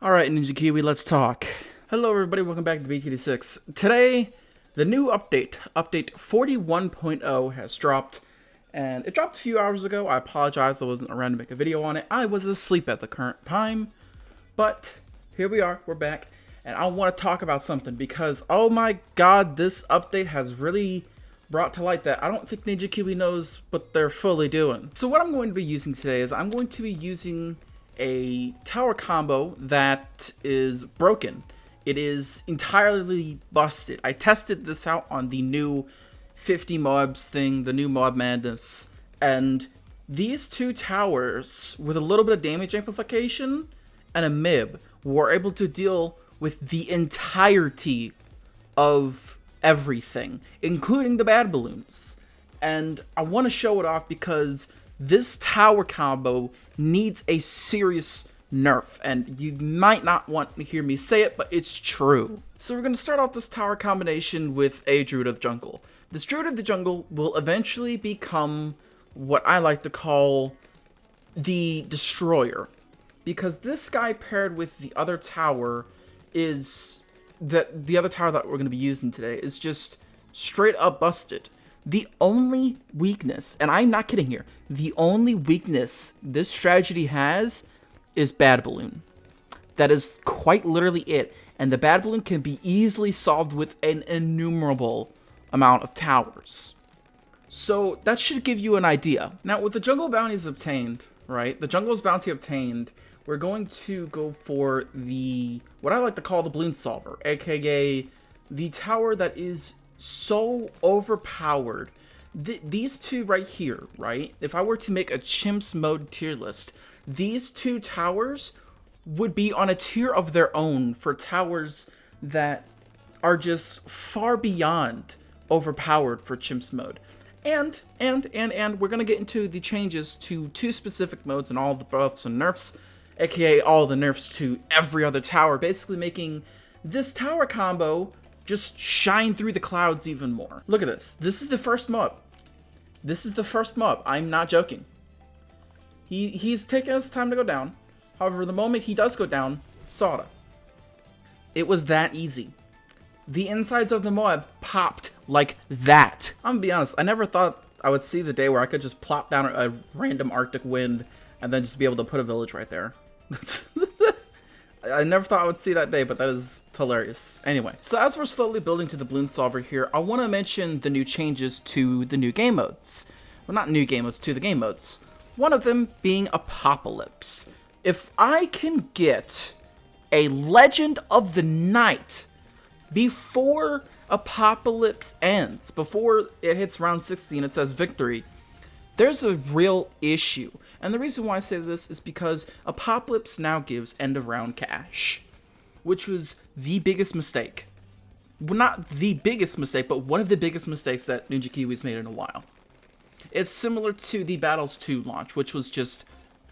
Alright, Ninja Kiwi, let's talk. Hello everybody, welcome back to BKD6. Today, the new update, update 41.0 has dropped, and it dropped a few hours ago. I apologize, I wasn't around to make a video on it. I was asleep at the current time, but here we are, we're back, and I want to talk about something because, oh my god, this update has really brought to light that I don't think Ninja Kiwi knows what they're fully doing. So what I'm going to be using today is I'm going to be using a tower combo that is broken. It is entirely busted. I tested this out on the new 50 mobs thing, the new mob madness, and these two towers with a little bit of damage amplification and a MIB were able to deal with the entirety of everything, including the bad balloons. And I want to show it off because this tower combo needs a serious nerf, and you might not want to hear me say it, but it's true. So we're going to start off this tower combination with a Druid of the Jungle. This Druid of the Jungle will eventually become what I like to call the Destroyer, because this guy paired with the other tower is the other tower that we're going to be using today is just straight up busted. The only weakness, and I'm not kidding here, the only weakness this strategy has is Bad Balloon. That is quite literally it, and the Bad Balloon can be easily solved with an innumerable amount of towers. So that should give you an idea. Now, with the jungle bounties obtained, right, the jungle's bounty obtained, we're going to go for what I like to call the Balloon Solver, aka the tower that is so overpowered. These two right here, right? If I were to make a Chimp Mode tier list, these two towers would be on a tier of their own for towers that are just far beyond overpowered for Chimp Mode. And we're gonna get into the changes to two specific modes and all the buffs and nerfs, aka all the nerfs to every other tower, basically making this tower combo just shine through the clouds even more. Look at this. This is the first mob. This is the first mob. I'm not joking. He's taking his time to go down. However, the moment he does go down, Soda. It was that easy. The insides of the mob popped like that. I'm gonna be honest, I never thought I would see the day where I could just plop down a random Arctic wind and then just be able to put a village right there. I never thought I would see that day, but that is hilarious. Anyway, so as we're slowly building to the Balloon Solver here, I want to mention the new changes to the new game modes. Well, not new game modes, to the game modes. One of them being Apocalypse. If I can get a Legend of the Night before Apocalypse ends, before it hits round 60 and it says victory, there's a real issue. And the reason why I say this is because Apocalypse now gives end of round cash, which was the biggest mistake. Well, not the biggest mistake, but one of the biggest mistakes that Ninja Kiwi's made in a while. It's similar to the Battles 2 launch, which was just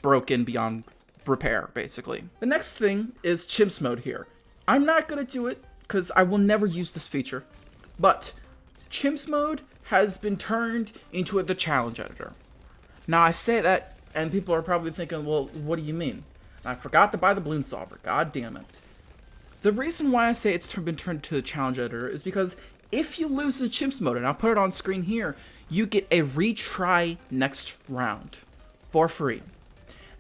broken beyond repair, basically. The next thing is Chimp Mode here. I'm not going to do it because I will never use this feature, but Chimp Mode has been turned into the challenge editor. Now, I say that, and people are probably thinking, well, what do you mean? I forgot to buy the Balloon Solver. God damn it. The reason why I say it's been turned to the challenge editor is because if you lose in Chimp Mode, and I'll put it on screen here, you get a retry next round for free.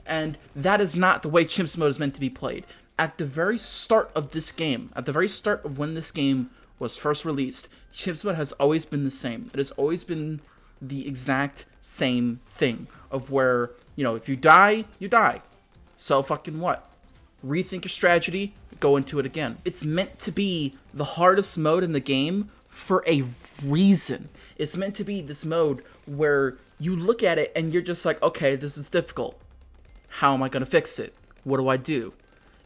And that is not the way Chimp Mode is meant to be played. At the very start of this game, at the very start of when this game was first released, Chimp Mode has always been the same. It has always been the exact same thing of where, you know, if you die, you die. So fucking what? Rethink your strategy, go into it again. It's meant to be the hardest mode in the game for a reason. It's meant to be this mode where you look at it and you're just like, okay, this is difficult. How am I gonna fix it? What do I do?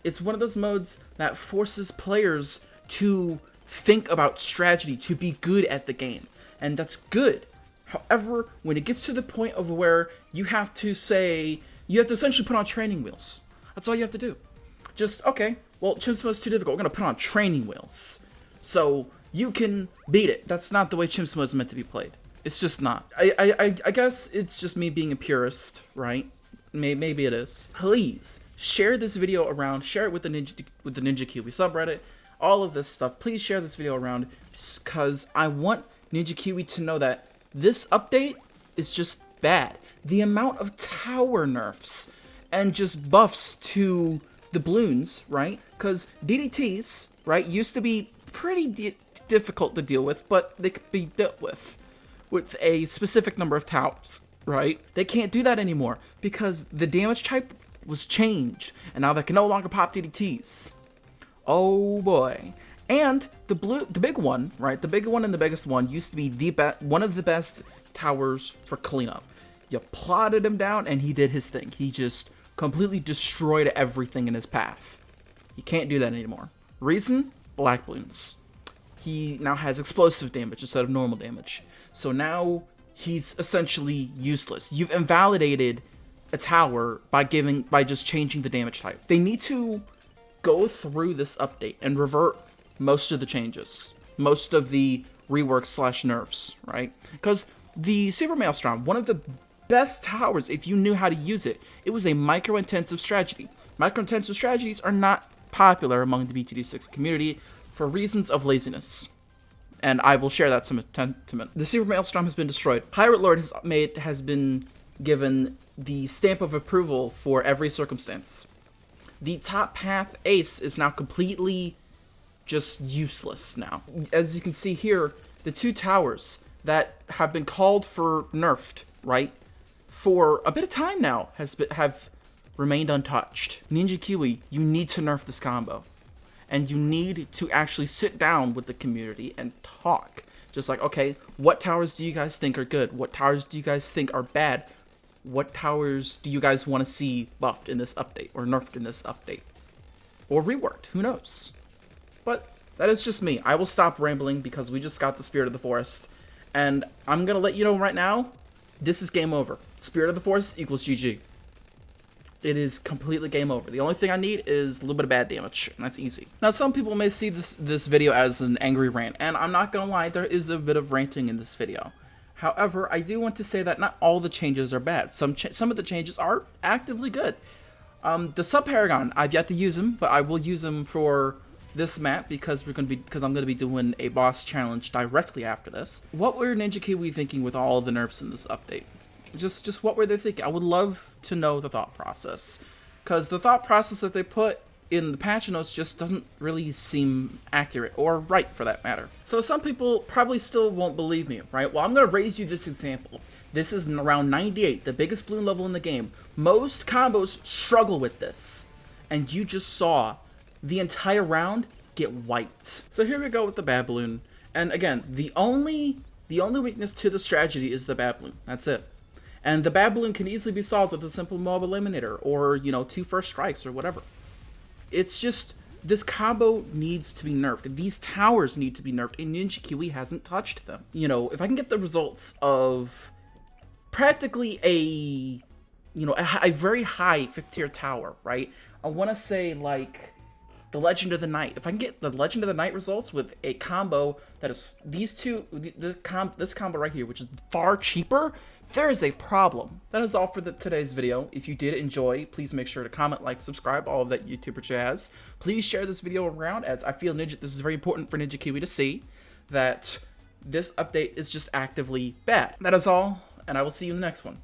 It's one of those modes that forces players to think about strategy, to be good at the game. And that's good. However, when it gets to the point of where you have to essentially put on training wheels. That's all you have to do. Just, okay, well, Chimp Mode's too difficult. We're going to put on training wheels. So you can beat it. That's not the way Chimp Mode is meant to be played. It's just not. I guess it's just me being a purist, right? Maybe it is. Please share this video around. Share it with the Ninja Kiwi subreddit. All of this stuff. Please share this video around because I want Ninja Kiwi to know that this update is just bad. The amount of tower nerfs and just buffs to the balloons, right? Because DDTs, right, used to be pretty difficult to deal with, but they could be dealt with a specific number of towers, right? They can't do that anymore because the damage type was changed, and now they can no longer pop DDTs. Oh boy. And the big one, right? The big one and the biggest one used to be one of the best towers for cleanup. You plotted him down and he did his thing. He just completely destroyed everything in his path. You can't do that anymore. Reason? Black balloons. He now has explosive damage instead of normal damage. So now he's essentially useless. You've invalidated a tower by just changing the damage type. They need to go through this update and revert most of the changes. Most of the rework / nerfs, right? Because the Super Maelstrom, one of the best towers, if you knew how to use it, it was a micro-intensive strategy. Micro-intensive strategies are not popular among the BTD6 community for reasons of laziness. And I will share that sentiment. The Super Maelstrom has been destroyed. Pirate Lord has been given the stamp of approval for every circumstance. The top path ace is now completely just useless now. As you can see here, the two towers that have been called for nerfed, right, for a bit of time now have remained untouched. Ninja Kiwi, you need to nerf this combo. And you need to actually sit down with the community and talk. Just like, okay, what towers do you guys think are good? What towers do you guys think are bad? What towers do you guys want to see buffed in this update? Or nerfed in this update? Or reworked? Who knows? But that is just me. I will stop rambling because we just got the Spirit of the Forest. And I'm going to let you know right now, this is game over. Spirit of the Forest equals GG. It is completely game over. The only thing I need is a little bit of bad damage, and that's easy. Now, some people may see this video as an angry rant, and I'm not gonna lie, there is a bit of ranting in this video. However, I do want to say that not all the changes are bad. Some of the changes are actively good. The Sub-Paragon, I've yet to use him, but I will use him for this map because I'm gonna be doing a boss challenge directly after this. What were Ninja Kiwi thinking with all the nerfs in this update? Just what were they thinking? I would love to know the thought process, because the thought process that they put in the patch notes just doesn't really seem accurate, or right for that matter. So some people probably still won't believe me, right? Well, I'm going to raise you this example. This is around 98, the biggest balloon level in the game. Most combos struggle with this, and you just saw the entire round get wiped. So here we go with the bad balloon, and again, the only weakness to the strategy is the bad balloon. That's it. And the bad balloon can easily be solved with a simple mob eliminator, or, you know, 2 first strikes, or whatever. It's just, this combo needs to be nerfed. These towers need to be nerfed, and Ninja Kiwi hasn't touched them. You know, if I can get the results of practically a very high 5th tier tower, right? I want to say, like, the Legend of the Night. If I can get the Legend of the Night results with a combo that is this combo right here, which is far cheaper, there is a problem. That is all for today's video. If you did enjoy, please make sure to comment, like, subscribe, all of that YouTuber jazz. Please share this video around, as I feel this is very important for Ninja Kiwi to see that this update is just actively bad. That is all, and I will see you in the next one.